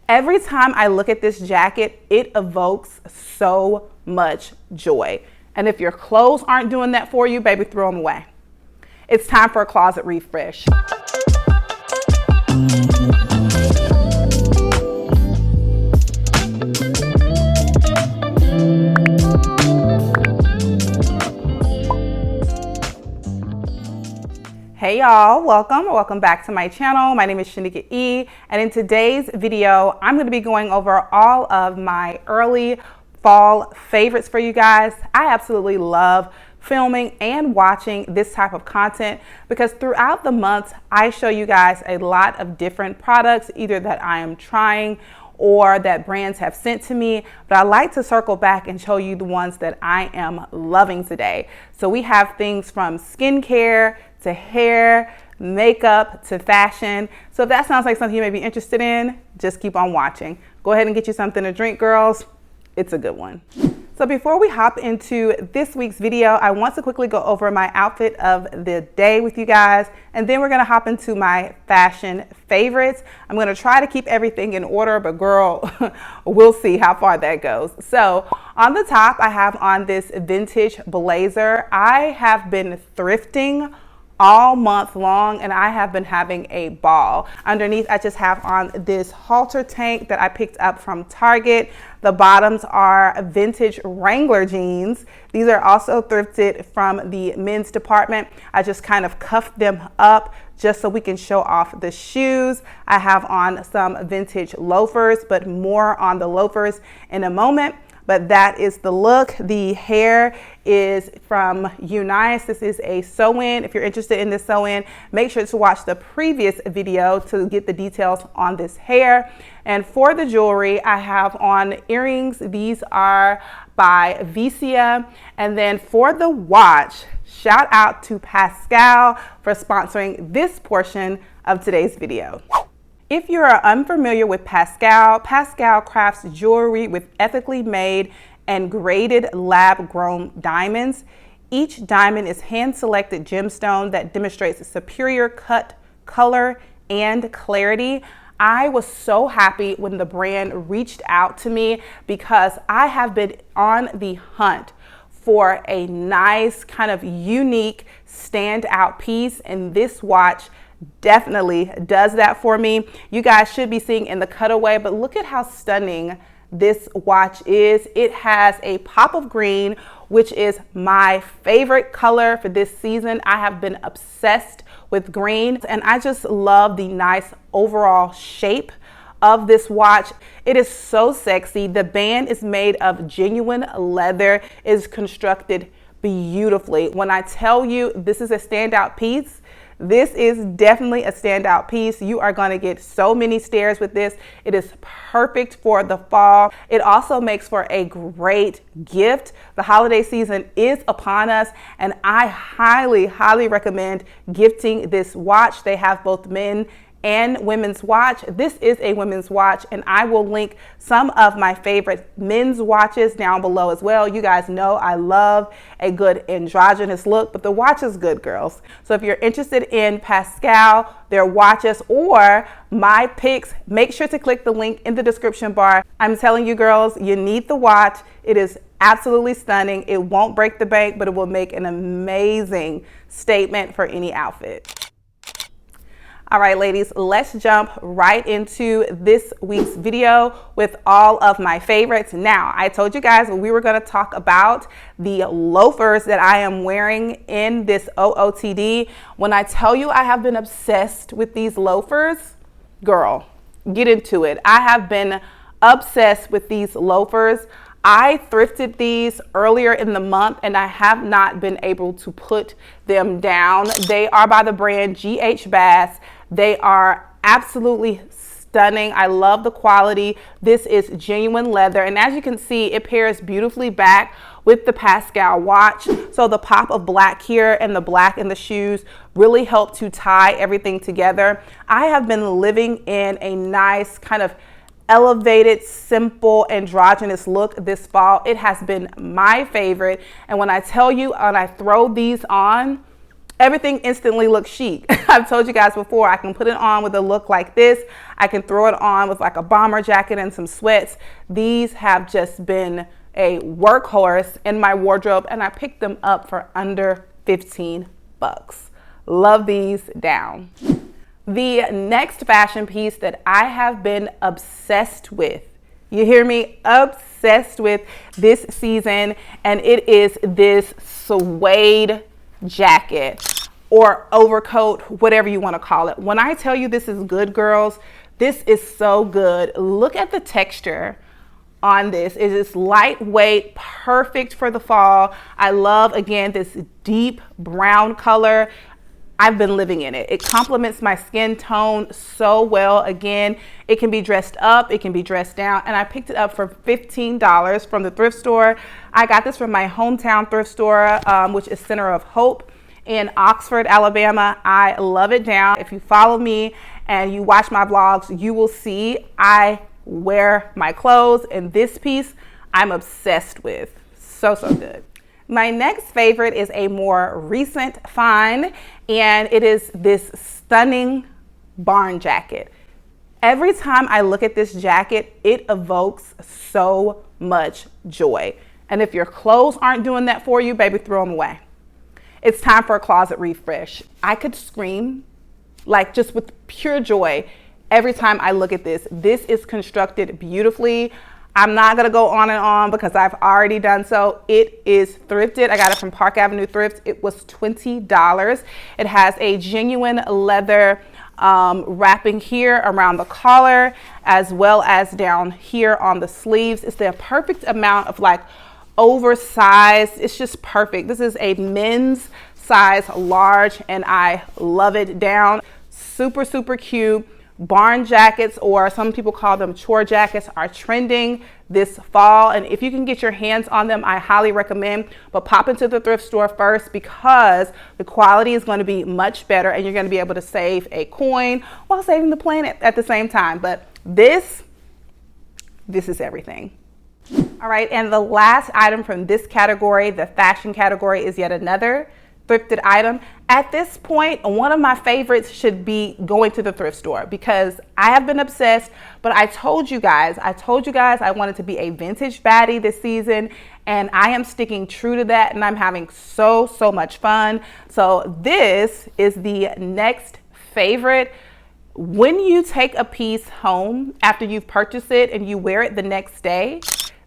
Every time I look at this jacket, it evokes so much joy. And if your clothes aren't doing that for you, baby, throw them away. It's time for a closet refresh. Hey y'all, welcome back to my channel. My name is Shanika E, and in today's video, I'm going to be going over all of my early fall favorites for you guys. I absolutely love filming and watching this type of content because throughout the month, I show you guys a lot of different products, either that I am trying or that brands have sent to me, but I like to circle back and show you the ones that I am loving today. So we have things from skincare to hair, makeup, to fashion. So if that sounds like something you may be interested in, just keep on watching. Go ahead and get you something to drink, girls. It's a good one. So before we hop into this week's video, I want to quickly go over my outfit of the day with you guys, and then we're gonna hop into my fashion favorites. I'm gonna try to keep everything in order, but girl, we'll see how far that goes. So on the top, I have on this vintage blazer. I have been thrifting all month long and I have been having a ball. Underneath, I just have on this halter tank that I picked up from Target. The bottoms are vintage Wrangler jeans. These are also thrifted from the men's department. I just kind of cuffed them up just so we can show off the shoes. I have on some vintage loafers, but more on the loafers in a moment. But that is the look. The hair is from Unice. This is a sew-in. If you're interested in this sew-in, make sure to watch the previous video to get the details on this hair. And for the jewelry, I have on earrings. These are by Vicia. And then for the watch, shout out to Pascal for sponsoring this portion of today's video. If you are unfamiliar with Pascal, Pascal crafts jewelry with ethically made and graded lab-grown diamonds. Each diamond is hand-selected gemstone that demonstrates superior cut, color, and clarity. I was so happy when the brand reached out to me because I have been on the hunt for a nice, kind of unique, standout piece, and this watch definitely does that for me. You guys should be seeing in the cutaway, but look at how stunning this watch is. It has a pop of green, which is my favorite color for this season. I have been obsessed with green, and I just love the nice overall shape of this watch. It is so sexy. The band is made of genuine leather. It is constructed beautifully. When I tell you this is a standout piece, this is definitely a standout piece. You are going to get so many stares with this. It is perfect for the fall. It also makes for a great gift. The holiday season is upon us, and I highly recommend gifting this watch. They have both men and women's watch. This is a women's watch, and I will link some of my favorite men's watches down below as well. You guys know I love a good androgynous look, but the watch is good, girls. So if you're interested in Pascal, their watches, or my picks, make sure to click the link in the description bar. I'm telling you, girls, you need the watch. It is absolutely stunning. It won't break the bank, but it will make an amazing statement for any outfit. All right, ladies, let's jump right into this week's video with all of my favorites. Now, I told you guys we were going to talk about the loafers that I am wearing in this OOTD. When I tell you I have been obsessed with these loafers, girl, get into it. I have been obsessed with these loafers. I thrifted these earlier in the month and I have not been able to put them down. They are by the brand GH Bass. They are absolutely stunning. I love the quality. This is genuine leather, and as you can see, it pairs beautifully back with the Pascal watch. So the pop of black here and the black in the shoes really help to tie everything together. I have been living in a nice kind of elevated, simple, androgynous look this fall. It has been my favorite, and when I tell you, when I throw these on, everything instantly looks chic. I've told you guys before, I can put it on with a look like this. I can throw it on with like a bomber jacket and some sweats. These have just been a workhorse in my wardrobe, and I picked them up for under 15 bucks. Love these down. The next fashion piece that I have been obsessed with, you hear me, obsessed with this season, and it is this suede jacket or overcoat, whatever you want to call it. When I tell you this is good, girls, this is so good. Look at the texture on this. It is lightweight, perfect for the fall. I love, again, this deep brown color. I've been living in it. It complements my skin tone so well. Again, it can be dressed up, it can be dressed down, and I picked it up for $15 from the thrift store. I got this from my hometown thrift store, which is Center of Hope in Oxford, Alabama. I love it down. If you follow me and you watch my vlogs, you will see I wear my clothes, and this piece I'm obsessed with. So good. My next favorite is a more recent find, and it is this stunning barn jacket. Every time I look at this jacket, it evokes so much joy. And if your clothes aren't doing that for you, baby, throw them away. It's time for a closet refresh. I could scream like just with pure joy every time I look at this. This is constructed beautifully. I'm not gonna go on and on because I've already done so. It is thrifted. I got it from Park Avenue Thrift. It was $20. It has a genuine leather wrapping here around the collar, as well as down here on the sleeves. It's the perfect amount of like oversized. It's just perfect. This is a men's size large, and I love it down. Super cute. Barn jackets, or some people call them chore jackets, are trending this fall, and if you can get your hands on them, I highly recommend. But pop into the thrift store first, because the quality is going to be much better, and you're going to be able to save a coin while saving the planet at the same time. But this is everything. All right, and the last item from this category, the fashion category, is yet another thrifted item. At this point, one of my favorites should be going to the thrift store, because I have been obsessed. But I told you guys I wanted to be a vintage baddie this season, and I am sticking true to that, and I'm having so much fun. So this is the next favorite. When you take a piece home after you've purchased it and you wear it the next day,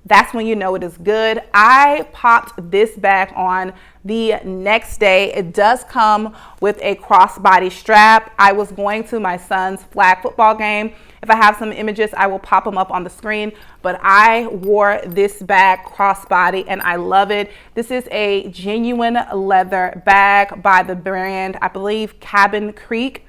that's when you know it is good. I popped this bag on the next day. It does come with a crossbody strap. I was going to my son's flag football game. If I have some images, I will pop them up on the screen. But I wore this bag crossbody, and I love it. This is a genuine leather bag by the brand, I believe, Cabin Creek.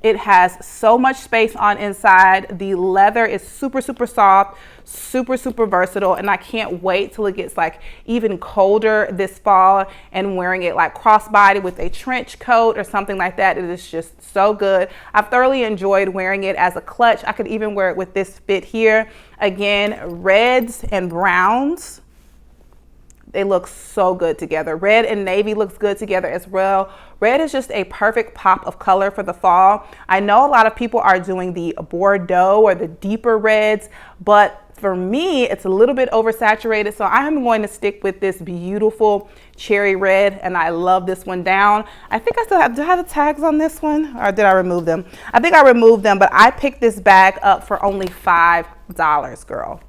It has so much space on inside. The leather is super soft, super versatile, and I can't wait till it gets like even colder this fall and wearing it like crossbody with a trench coat or something like that. It is just so good. I've thoroughly enjoyed wearing it as a clutch. I could even wear it with this fit here. Again, reds and browns, they look so good together. Red and navy looks good together as well. Red is just a perfect pop of color for the fall. I know a lot of people are doing the Bordeaux or the deeper reds, but for me, it's a little bit oversaturated. So I am going to stick with this beautiful cherry red, and I love this one down. I think I still have, do I have the tags on this one, or did I remove them? I think I removed them, but I picked this bag up for only $5, girl.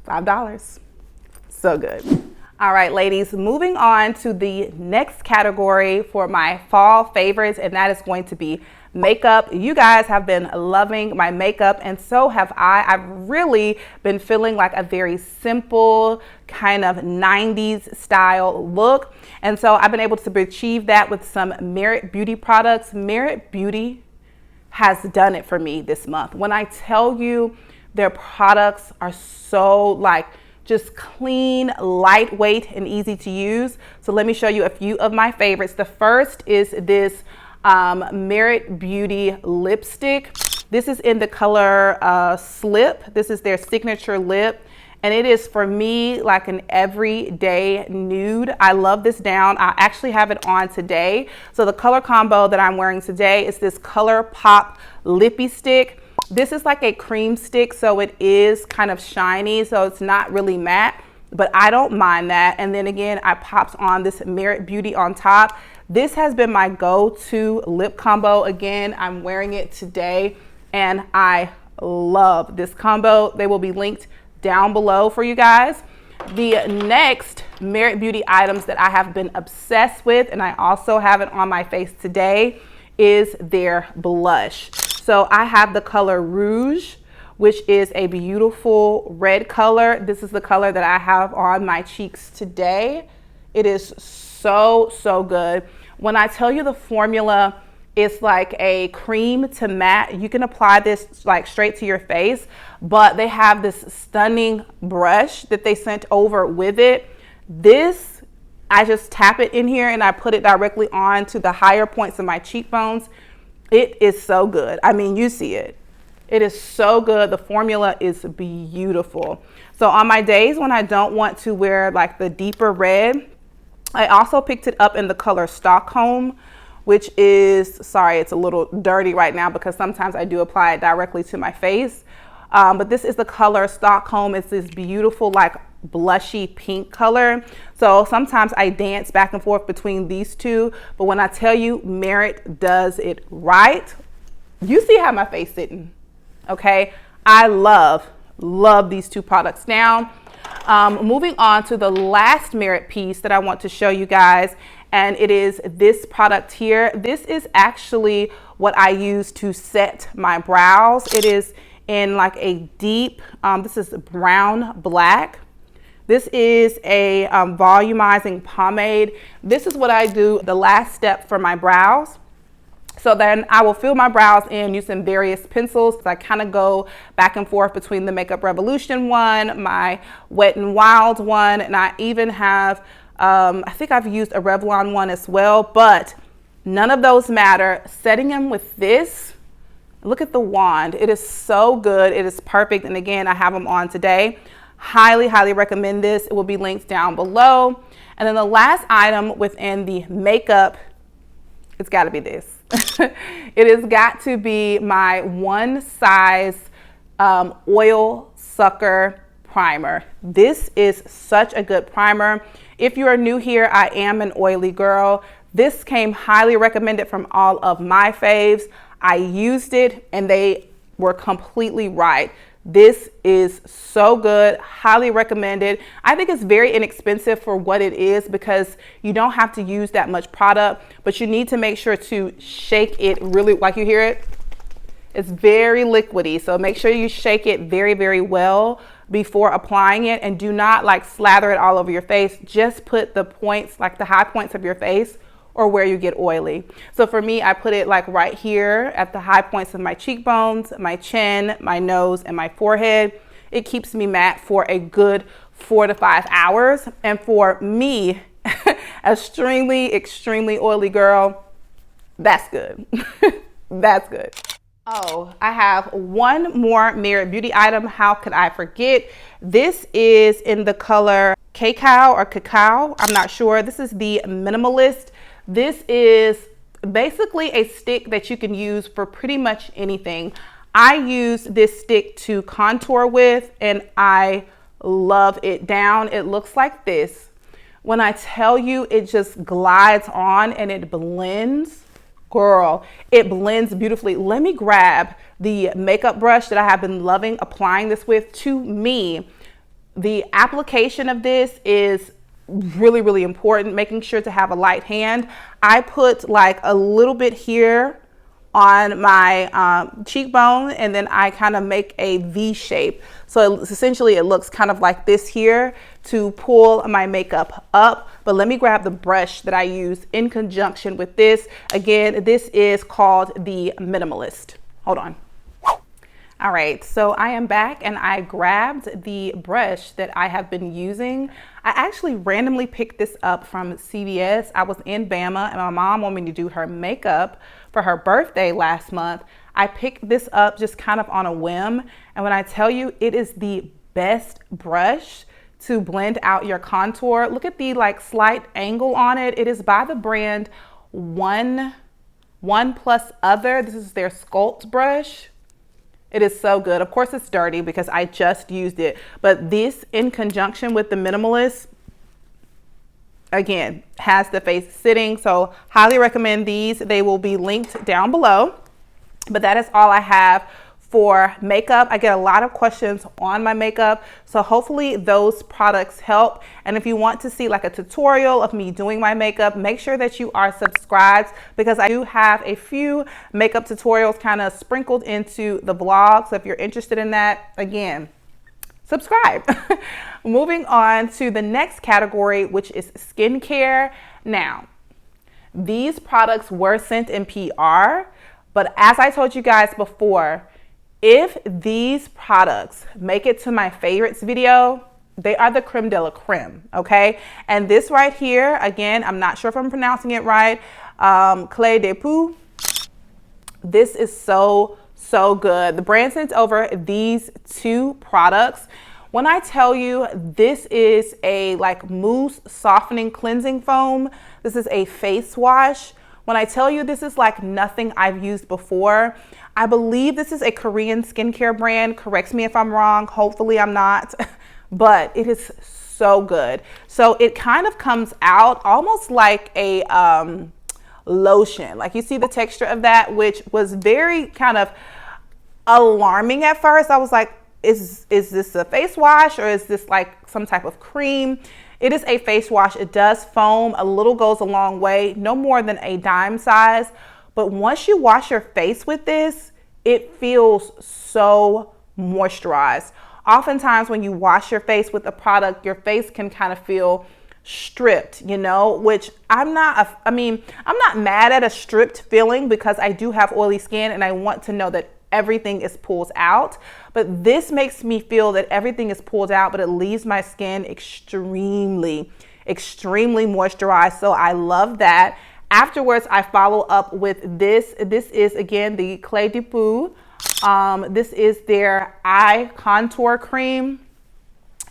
$5. So good. All right, ladies, moving on to the next category for my fall favorites, and that is going to be makeup. You guys have been loving my makeup, and so have I. I've really been feeling like a very simple kind of 90s style look, and so I've been able to achieve that with some Merit Beauty products. Merit Beauty has done it for me this month. When I tell you, their products are so like just clean, lightweight, and easy to use. So let me show you a few of my favorites. The first is this Merit Beauty lipstick. This is in the color Slip. This is their signature lip. and it is for me like an everyday nude. I love this down. I actually have it on today. So the color combo that I'm wearing today is this Color Pop Lippy Stick. This is like a cream stick, so it is kind of shiny, so it's not really matte, but I don't mind that. And then again, I popped on this Merit Beauty on top. This has been my go-to lip combo. Again, I'm wearing it today and I love this combo. They will be linked down below for you guys. The next Merit Beauty items that I have been obsessed with, and I also have it on my face today, is their blush. So I have the color Rouge, which is a beautiful red color. This is the color that I have on my cheeks today. It is so good. When I tell you the formula is like a cream to matte, you can apply this like straight to your face, but they have this stunning brush that they sent over with it. This, I just tap it in here and I put it directly on to the higher points of my cheekbones. It is so good. I mean, you see it. It is so good. The formula is beautiful. So on my days when I don't want to wear like the deeper red, I also picked it up in the color Stockholm, which is, sorry, it's a little dirty right now because sometimes I do apply it directly to my face. But this is the color Stockholm. It's this beautiful like blushy pink color. So sometimes I dance back and forth between these two, but when I tell you Merit does it right, you see how my face sitting, okay? I love these two products. Now, moving on to the last Merit piece that I want to show you guys, and it is this product here. This is actually what I use to set my brows. It is in like a deep, this is brown black. This is a volumizing pomade. This is what I do, the last step for my brows. So then I will fill my brows in using various pencils. I kind of go back and forth between the Makeup Revolution one, my Wet n Wild one, and I even have, I think I've used a Revlon one as well, but none of those matter. Setting them with this, look at the wand. It is so good. It is perfect. And again, I have them on today. Highly recommend this. It will be linked down below. And then the last item within the makeup, it's got to be this. It has got to be my One Size Oil Sucker Primer. This is such a good primer. If you are new here, I am an oily girl. This came highly recommended from all of my faves. I used it and they were completely right. This is so good, highly recommended. I think it's very inexpensive for what it is because you don't have to use that much product, but you need to make sure to shake it really, like you hear it, it's very liquidy. So make sure you shake it very well before applying it, and do not like slather it all over your face. Just put the points, like the high points of your face or where you get oily. So for me, I put it like right here at the high points of my cheekbones, my chin, my nose, and my forehead. It keeps me matte for a good 4 to 5 hours. And for me, extremely oily girl, that's good. That's good. Oh, I have one more Merit Beauty item. How could I forget? This is in the color Cacao or Cacao. I'm not sure. This is the Minimalist. This is basically a stick that you can use for pretty much anything. I use this stick to contour with and I love it down. It looks like this. When I tell you, it just glides on and it blends. Girl, it blends beautifully. Let me grab the makeup brush that I have been loving applying this with. To me, the application of this is really important, making sure to have a light hand. I put like a little bit here on my cheekbone, and then I kind of make a V shape. So essentially it looks kind of like this here to pull my makeup up. But let me grab the brush that I use in conjunction with this. Again, this is called the Minimalist. Hold on. All right, so I am back and I grabbed the brush that I have been using. I actually randomly picked this up from CVS. I was in Bama and my mom wanted me to do her makeup for her birthday last month. I picked this up just kind of on a whim. And when I tell you, it is the best brush to blend out your contour. Look at the like slight angle on it. It is by the brand One Plus Other. This is their Sculpt brush. It is so good. Of course it's dirty because I just used it, but this in conjunction with the Minimalist, again, has the face sitting. So highly recommend these. They will be linked down below. But that is all I have for makeup. I get a lot of questions on my makeup, so hopefully those products help. And if you want to see like a tutorial of me doing my makeup, make sure that you are subscribed, because I do have a few makeup tutorials kind of sprinkled into the vlog. So if you're interested in that, again, subscribe. Moving on to the next category, which is skincare. Now, these products were sent in PR, but as I told you guys before, if these products make it to my favorites video, they are the creme de la creme, okay? And this right here, again, I'm not sure if I'm pronouncing it right, Clé de Peau. This is so good. The brand sent over these two products. When I tell you this is a like mousse softening cleansing foam, this is a face wash. When I tell you this is like nothing I've used before, I believe this is a Korean skincare brand. Correct me if I'm wrong. Hopefully I'm not, but it is so good. So it kind of comes out almost like a lotion. Like you see the texture of that, which was very kind of alarming at first. I was like, is this a face wash or is this like some type of cream? It is a face wash. It does foam. A little goes a long way, no more than a dime size. But once you wash your face with this, it feels so moisturized. Oftentimes when you wash your face with a product, your face can kind of feel stripped, you know, which I'm not mad at a stripped feeling, because I do have oily skin and I want to know that everything is pulled out. But this makes me feel that everything is pulled out, but it leaves my skin extremely moisturized. So I love that. Afterwards, I follow up with this. This is again the Clé de Peau. This is their eye contour cream.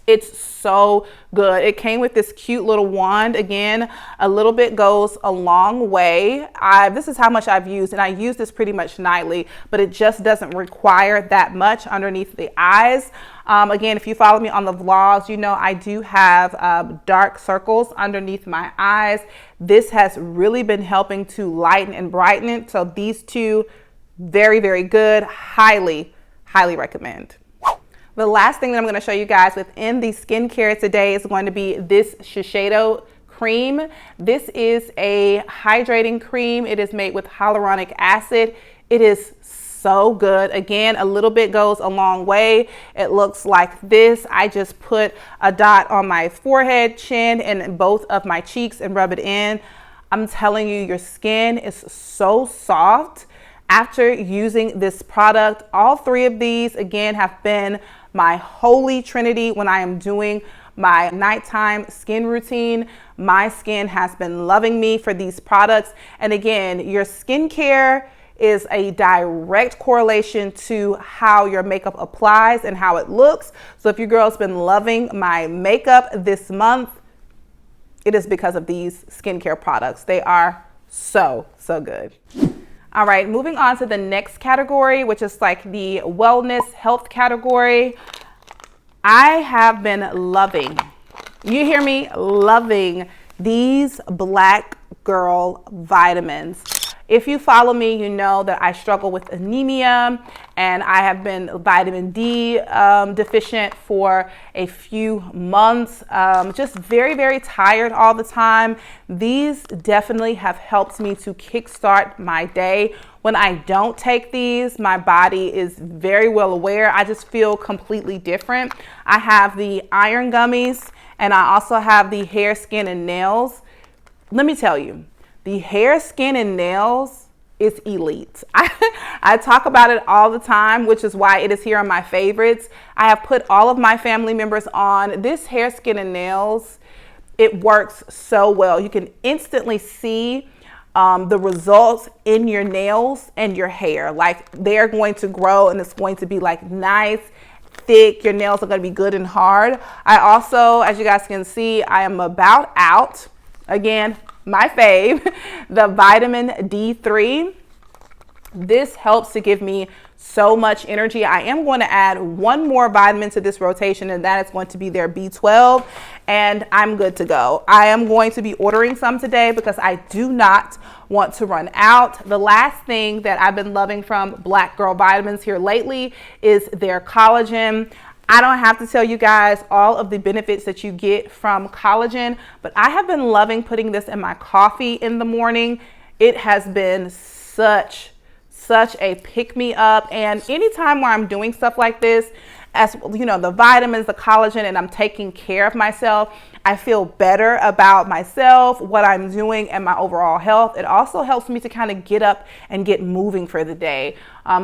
It's so good. It came with this cute little wand. Again, a little bit goes a long way. This is how much I've used, and I use this pretty much nightly, but it just doesn't require that much underneath the eyes. Again, if you follow me on the vlogs, you know I do have dark circles underneath my eyes. This has really been helping to lighten and brighten it. So these two, very good. Highly recommend. The last thing that I'm going to show you guys within the skincare today is going to be this Shiseido cream. This is a hydrating cream. It is made with hyaluronic acid. It is so good. Again, a little bit goes a long way. It looks like this. I just put a dot on my forehead, chin, and both of my cheeks and rub it in. I'm telling you, your skin is so soft after using this product. All three of these, again, have been my holy trinity when I am doing my nighttime skin routine. My skin has been loving me for these products. And again, your skincare is a direct correlation to how your makeup applies and how it looks. So if your girl's been loving my makeup this month, it is because of these skincare products. They are so good. All right, moving on to the next category, which is like the wellness health category. I have been loving, you hear me, loving these Black Girl vitamins. If you follow me, you know that I struggle with anemia and I have been vitamin D deficient for a few months. Just very tired all the time. These definitely have helped me to kickstart my day. When I don't take these, my body is very well aware. I just feel completely different. I have the iron gummies and I also have the hair, skin, and nails. Let me tell you, the hair, skin, and nails is elite. I talk about it all the time, which is why it is here on my favorites. I have put all of my family members on this hair, skin, and nails. It works so well. You can instantly see the results in your nails and your hair. Like they're going to grow and it's going to be like nice, thick. Your nails are going to be good and hard. I also, as you guys can see, I am about out. Again, my fave, the vitamin D3. This helps to give me so much energy. I am going to add one more vitamin to this rotation, and that is going to be their B12, and I'm good to go. I am going to be ordering some today because I do not want to run out. The last thing that I've been loving from Black Girl Vitamins here lately is their collagen. I don't have to tell you guys all of the benefits that you get from collagen, but I have been loving putting this in my coffee in the morning. It has been such a pick-me-up, and anytime where I'm doing stuff like this, as you know, the vitamins, the collagen, and I'm taking care of myself, I feel better about myself, what I'm doing, and my overall health. It also helps me to kind of get up and get moving for the day.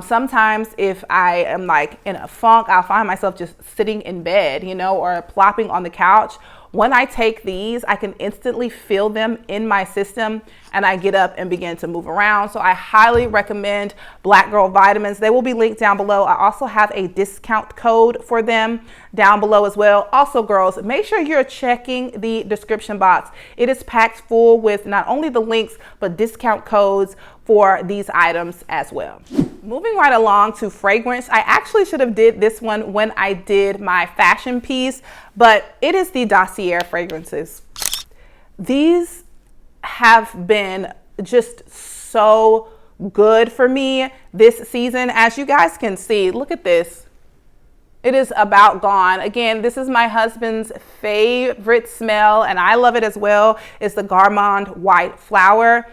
Sometimes if I am like in a funk, I'll find myself just sitting in bed, you know, or plopping on the couch. When I take these, I can instantly feel them in my system, and I get up and begin to move around. So I highly recommend Black Girl Vitamins. They will be linked down below. I also have a discount code for them down below as well. Also, girls, make sure you're checking the description box. It is packed full with not only the links, but discount codes for these items as well. Moving right along to fragrance. I actually should have did this one when I did my fashion piece, but it is the Dossier fragrances. These have been just so good for me this season. As you guys can see, look at this. It is about gone. Again, this is my husband's favorite smell, and I love it as well. It's the Gourmand White Flower.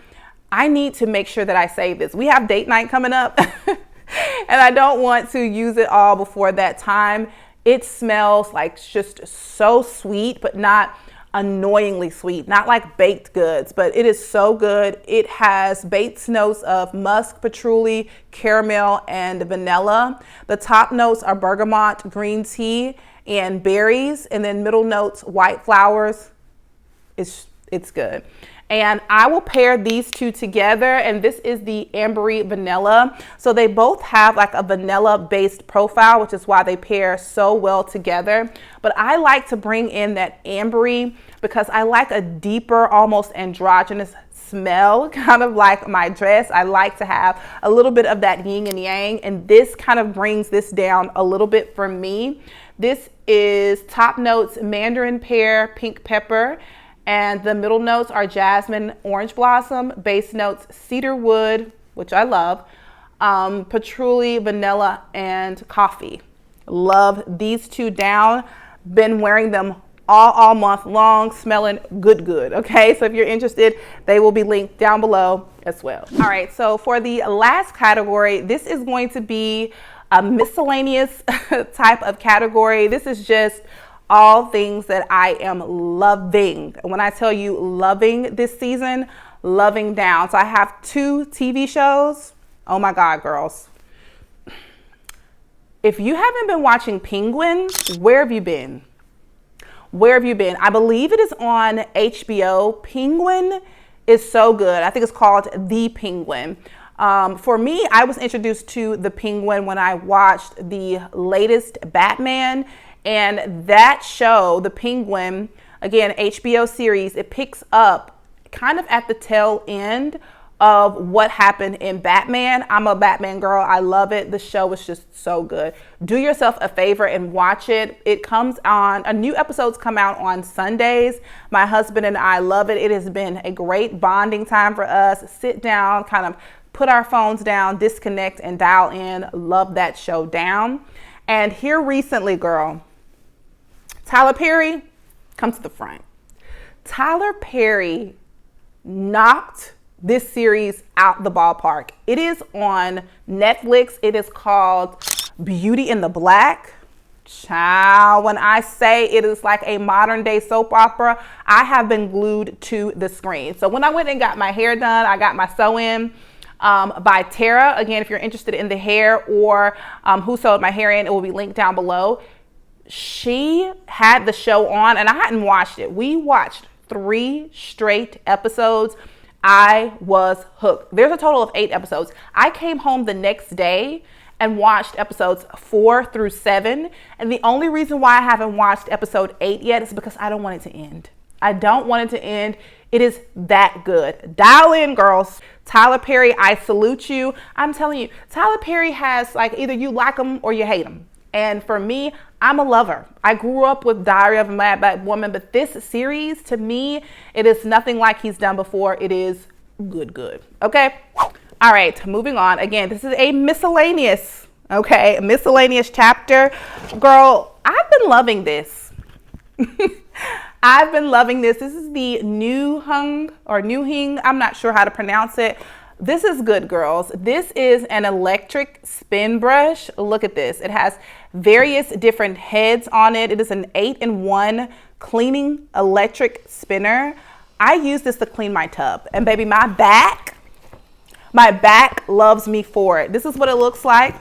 I need to make sure that I save this. We have date night coming up and I don't want to use it all before that time. It smells like just so sweet, but not annoyingly sweet, not like baked goods, but it is so good. It has base notes of musk, patchouli, caramel, and vanilla. The top notes are bergamot, green tea, and berries, and then middle notes, white flowers. It's good. And I will pair these two together, and this is the Ambery Vanilla. So they both have like a vanilla based profile, which is why they pair so well together. But I like to bring in that ambery because I like a deeper, almost androgynous smell, kind of like my dress. I like to have a little bit of that yin and yang, and this kind of brings this down a little bit for me. This is top notes mandarin pear, pink pepper, and the middle notes are jasmine, orange blossom, base notes cedar wood, which I love, patchouli, vanilla, and coffee. Love these two down. Been wearing them all month long, smelling good, okay? So if you're interested, they will be linked down below as well. All right, so for the last category, this is going to be a miscellaneous type of category. This is just all things that I am loving. When I tell you loving this season, loving down. So I have 2 TV shows. Oh my God, girls. If you haven't been watching Penguin, where have you been? Where have you been? I believe it is on HBO. Penguin is so good. I think it's called The Penguin. For me, I was introduced to The Penguin when I watched the latest Batman. And that show, The Penguin, again, HBO series, it picks up kind of at the tail end of what happened in Batman. I'm a Batman girl. I love it. The show is just so good. Do yourself a favor and watch it. It comes on, new episodes come out on Sundays. My husband and I love it. It has been a great bonding time for us. Sit down, kind of put our phones down, disconnect, and dial in. Love that show down. And here recently, girl, Tyler Perry, come to the front. Tyler Perry knocked this series out the ballpark. It is on Netflix. It is called Beauty in the Black. Child, when I say it is like a modern day soap opera, I have been glued to the screen. So when I went and got my hair done, I got my sew-in by Tara. Again, if you're interested in the hair or who sewed my hair in, it will be linked down below. She had the show on and I hadn't watched it. We watched 3 straight episodes. I was hooked. There's a total of 8 episodes. I came home the next day and watched episodes 4 through 7. And the only reason why I haven't watched episode 8 yet is because I don't want it to end. I don't want it to end. It is that good. Dial in, girls. Tyler Perry, I salute you. I'm telling you, Tyler Perry has, like, either you like him or you hate him. And for me, I'm a lover. I grew up with Diary of a Mad Black Woman, but this series, to me, it is nothing like he's done before. It is good. Okay? All right, moving on. Again, this is a miscellaneous, okay? A miscellaneous chapter. Girl, I've been loving this. I've been loving this. This is the New Hung. I'm not sure how to pronounce it. This is good, girls. This is an electric spin brush. Look at this. It has various different heads on it. It is an 8-in-1 cleaning electric spinner. I use this to clean my tub. And baby, my back loves me for it. This is what it looks like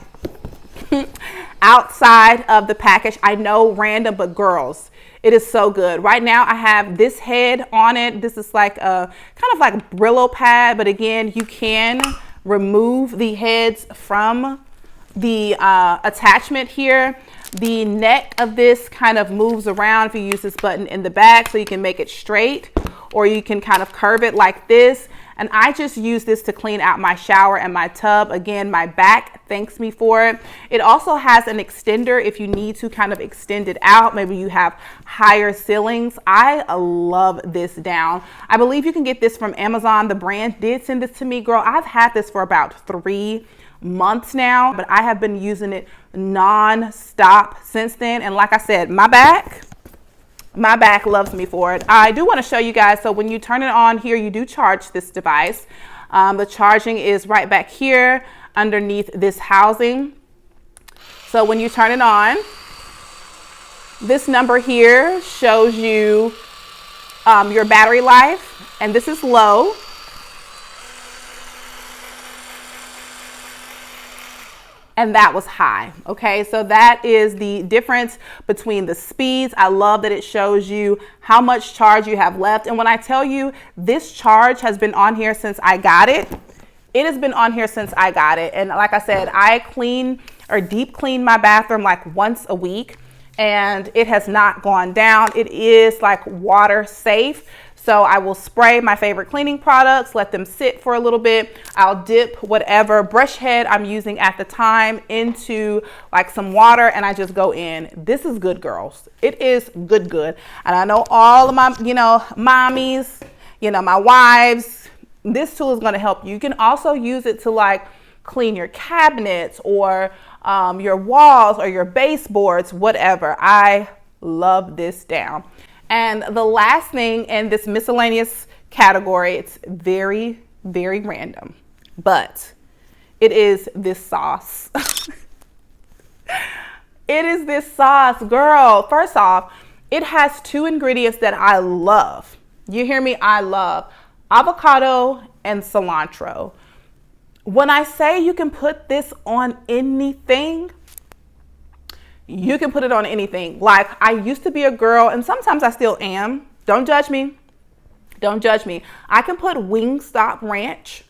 outside of the package. I know, random, but girls, it is so good. Right now I have this head on it. This is like a kind of like Brillo pad, but again, you can remove the heads from the attachment here. The neck of this kind of moves around if you use this button in the back, so you can make it straight, or you can kind of curve it like this. And I just use this to clean out my shower and my tub. Again, my back thanks me for it. It also has an extender if you need to kind of extend it out. Maybe you have higher ceilings. I love this down. I believe you can get this from Amazon. The brand did send this to me. Girl, I've had this for about 3 months now, but I have been using it non-stop since then. And like I said, my back loves me for it. I do want to show you guys. So when you turn it on here, you do charge this device. The charging is right back here underneath this housing. So when you turn it on, this number here shows you your battery life, and this is low. And that was high. Okay, so that is the difference between the speeds. I love that it shows you how much charge you have left. And when I tell you this charge has been on here since I got it, it has been on here since I got it. And like I said, I clean or deep clean my bathroom like once a week, and it has not gone down. It is like water safe. So I will spray my favorite cleaning products, let them sit for a little bit. I'll dip whatever brush head I'm using at the time into like some water, and I just go in. This is good, girls. It is good. And I know all of my, mommies, my wives, this tool is gonna help you. You can also use it to like clean your cabinets or your walls or your baseboards, whatever. I love this down. And the last thing in this miscellaneous category, it's very, very random, but it is this sauce. It is this sauce, girl. First off, it has 2 ingredients that I love. You hear me? I love avocado and cilantro. When I say you can put this on anything, you can put it on anything. Like, I used to be a girl, and sometimes I still am. Don't judge me. Don't judge me. I can put Wingstop ranch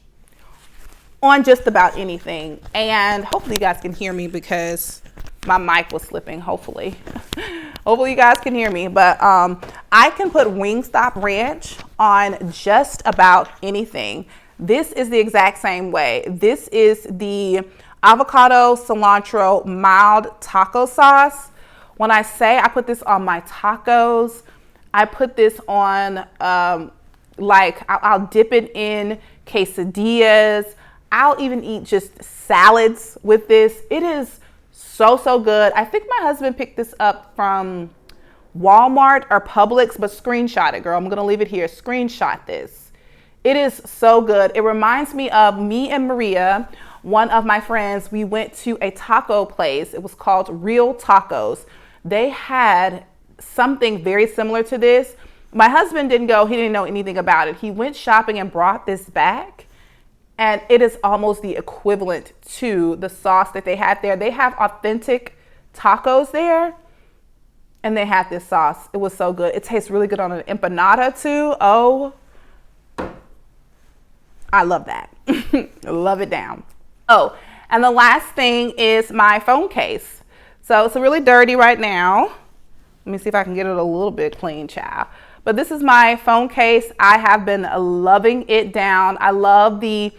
on just about anything. And hopefully you guys can hear me because my mic was slipping, hopefully. Hopefully you guys can hear me. But I can put Wingstop ranch on just about anything. This is the exact same way. This is the avocado cilantro mild taco sauce. When I say I put this on my tacos, I put this on I'll dip it in quesadillas. I'll even eat just salads with this. It is so good. I think my husband picked this up from Walmart or Publix, but screenshot it, girl. I'm gonna leave it here. Screenshot this. It is so good. It reminds me of me and Maria, one of my friends. We went to a taco place. It was called Real Tacos. They had something very similar to this. My husband didn't go. He didn't know anything about it. He went shopping and brought this back, and it is almost the equivalent to the sauce that they had there. They have authentic tacos there, and they had this sauce. It was so good. It tastes really good on an empanada too. Oh, I love that. Love it down. Oh, And the last thing is my phone case. So it's really dirty right now. Let me see if I can get it a little bit clean, child. But this is my phone case. I have been loving it down. I love the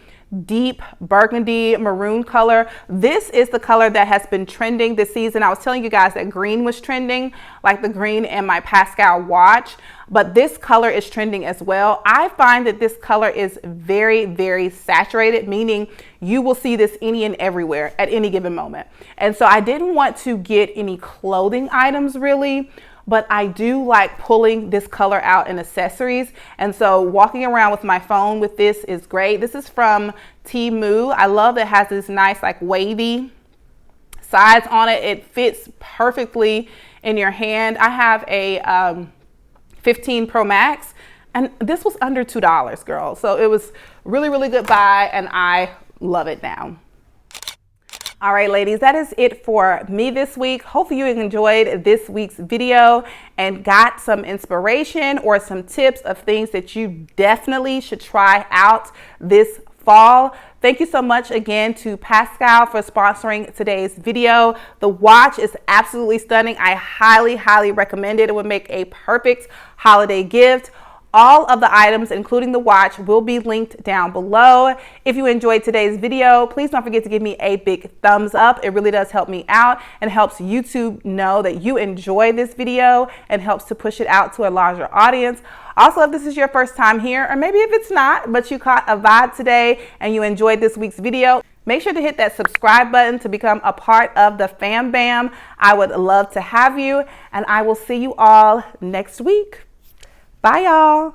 deep burgundy maroon color. This is the color that has been trending this season. I was telling you guys that green was trending, like the green in my Pascal watch, but this color is trending as well. I find that this color is very, very saturated, meaning you will see this any and everywhere at any given moment. And so I didn't want to get any clothing items really, but I do like pulling this color out in accessories. And so walking around with my phone with this is great. This is from Temu. I love that it has this nice like wavy sides on it. It fits perfectly in your hand. I have a 15 Pro Max and this was under $2, girl. So it was really, really good buy and I love it now. All right, ladies, that is it for me this week. Hopefully you enjoyed this week's video and got some inspiration or some tips of things that you definitely should try out this fall. Thank you so much again to Pascal for sponsoring today's video. The watch is absolutely stunning. I highly, highly recommend it. It would make a perfect holiday gift. All of the items, including the watch, will be linked down below. If you enjoyed today's video, please don't forget to give me a big thumbs up. It really does help me out and helps YouTube know that you enjoy this video and helps to push it out to a larger audience. Also, if this is your first time here, or maybe if it's not, but you caught a vibe today and you enjoyed this week's video, make sure to hit that subscribe button to become a part of the Fam Bam. I would love to have you, and I will see you all next week. Bye, y'all.